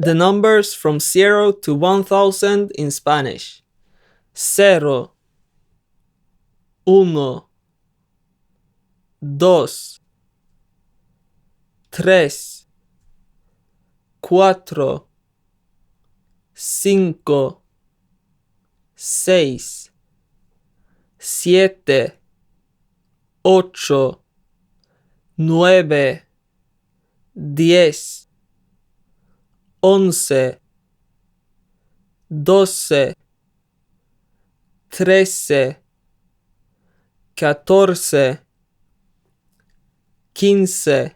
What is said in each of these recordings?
The numbers from 0 to 1000 in Spanish. 0, 1, 2, 3, 4, 5, 6, 7, 8, 9, 10, 11, 12, 13, 14, 15,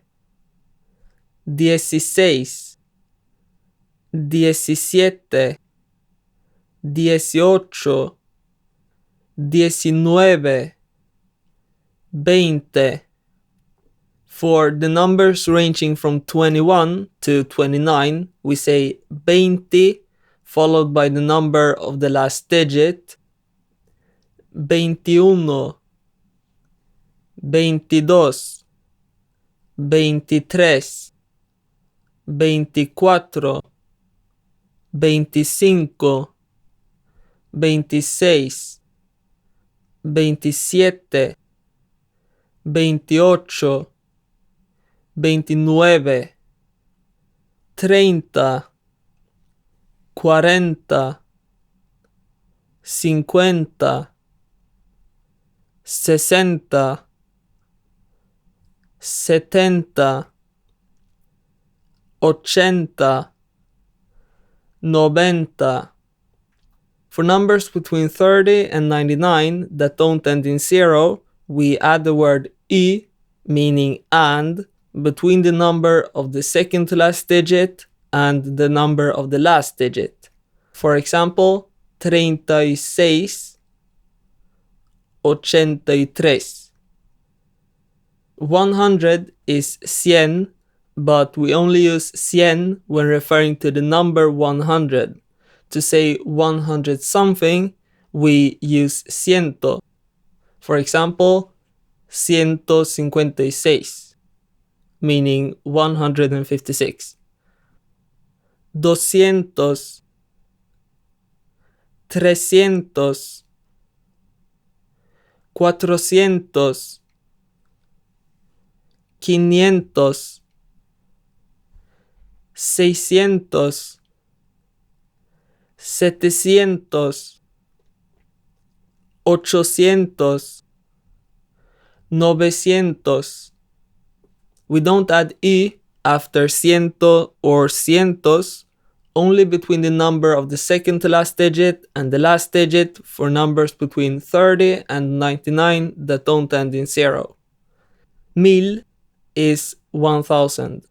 16, 17, 18, 19, 20. For the numbers ranging from 21 to 29, we say 20 followed by the number of the last digit. 21, 22, 23, 24, 25, 26, 27, 28, 29, 30, 40, 50, 60, 70, 80, 90. For numbers between 30 and 99 that don't end in 0, we add the word y, meaning and, between the number of the second to last digit and the number of the last digit. For example, 36, 83. 100 is 100, but we only use 100 when referring to the number 100. To say 100 something, we use ciento. For example, 156, meaning 156. 200, 300, 400, 500, 600, 700, 800, 900. We don't add y after ciento or cientos, only between the number of the second to last digit and the last digit for numbers between 30 and 99 that don't end in 0. 1000 is 1000.